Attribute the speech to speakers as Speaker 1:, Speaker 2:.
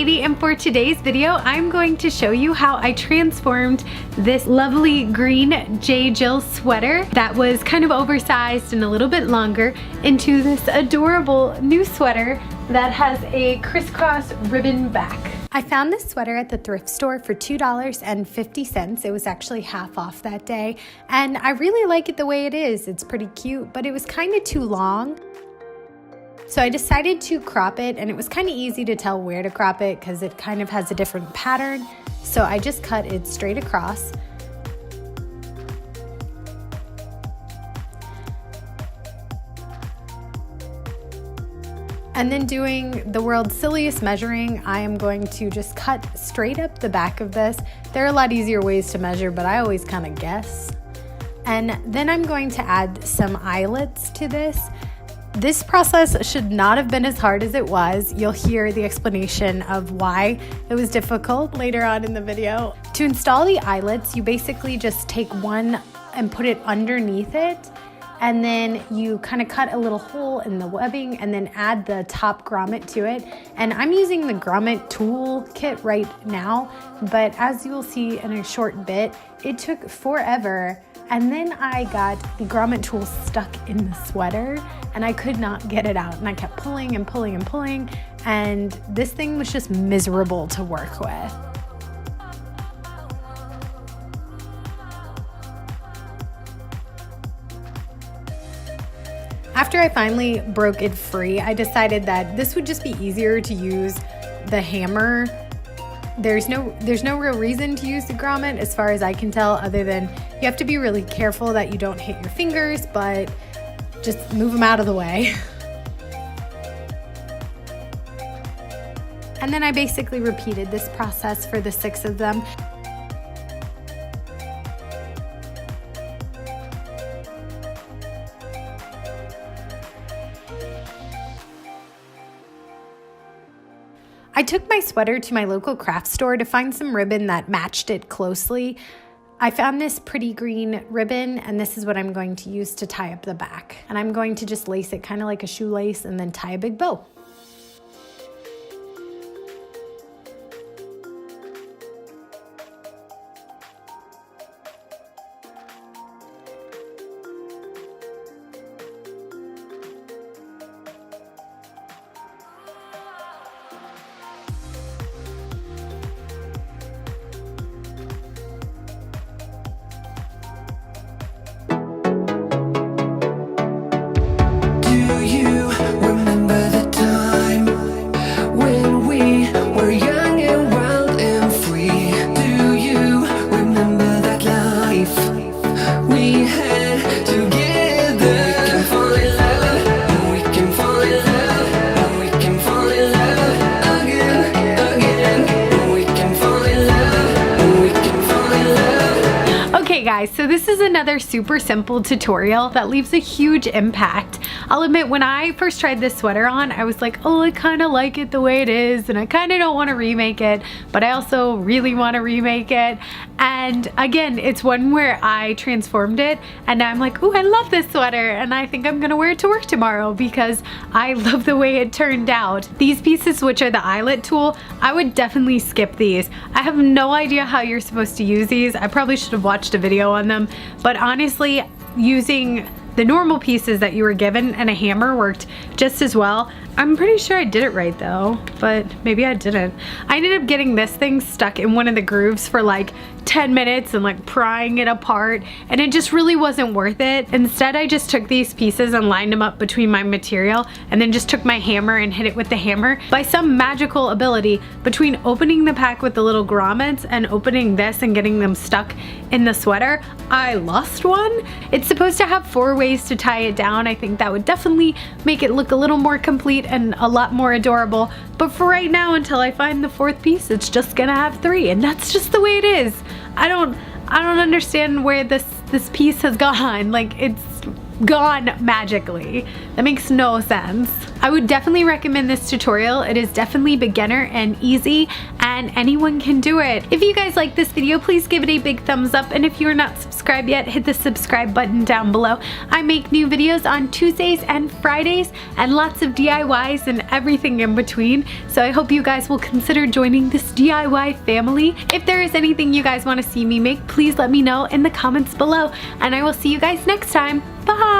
Speaker 1: Katie, and for today's video, I'm going to show you how I transformed this lovely green J. Jill sweater that was kind of oversized and a little bit longer into this adorable new sweater that has a crisscross ribbon back. I found this sweater at the thrift store for $2.50. It was actually half off that day, and I really like it the way it is. It's pretty cute, but it was kind of too long. So I decided to crop it, and it was kind of easy to tell where to crop it because it kind of has a different pattern. So I just cut it straight across. And then doing the world's silliest measuring, I am going to just cut straight up the back of this. There are a lot easier ways to measure, but I always kind of guess. And then I'm going to add some eyelets to this. This process should not have been as hard as it was. You'll hear the explanation of why it was difficult later on in the video. To install the eyelets, you basically just take one and put it underneath it, and then you kind of cut a little hole in the webbing and then add the top grommet to it. And I'm using the grommet tool kit right now, but as you will see in a short bit, it took forever. And then I got the grommet tool stuck in the sweater and I could not get it out. And I kept pulling and pulling and pulling, and this thing was just miserable to work with. After I finally broke it free, I decided that this would just be easier to use the hammer. There's no real reason to use the grommet as far as I can tell, other than you have to be really careful that you don't hit your fingers, but just move them out of the way. And then I basically repeated this process for the 6 of them. I took my sweater to my local craft store to find some ribbon that matched it closely. I found this pretty green ribbon, and this is what I'm going to use to tie up the back. And I'm going to just lace it kind of like a shoelace and then tie a big bow. Guys, so this is another super simple tutorial that leaves a huge impact. I'll admit, when I first tried this sweater on, I was like, oh, I kind of like it the way it is, and I kind of don't want to remake it, but I also really want to remake it. And again, it's one where I transformed it, and now I'm like, oh, I love this sweater, and I think I'm gonna wear it to work tomorrow because I love the way it turned out. These pieces, which are the eyelet tool, I would definitely skip these. I have no idea how you're supposed to use these. I probably should have watched a video on them, but honestly, using the normal pieces that you were given and a hammer worked just as well. I'm pretty sure I did it right though, but maybe I didn't. I ended up getting this thing stuck in one of the grooves for like 10 minutes and like prying it apart, and it just really wasn't worth it. Instead, I just took these pieces and lined them up between my material, and then just took my hammer and hit it with the hammer. By some magical ability, between opening the pack with the little grommets and opening this and getting them stuck in the sweater, I lost one. It's supposed to have 4 ways to tie it down. I think that would definitely make it look a little more complete and a lot more adorable. But for right now, until I find the 4th piece, it's just gonna have 3, and that's just the way it is. I don't understand where this piece has gone. Like, it's gone magically. That makes no sense. I would definitely recommend this tutorial. It is definitely beginner and easy, and anyone can do it. If you guys like this video, please give it a big thumbs up, and if you're not subscribed yet, hit the subscribe button down below. I make new videos on Tuesdays and Fridays, and lots of DIYs and everything in between, so I hope you guys will consider joining this DIY family. If there is anything you guys want to see me make, please let me know in the comments below, and I will see you guys next time. Bye!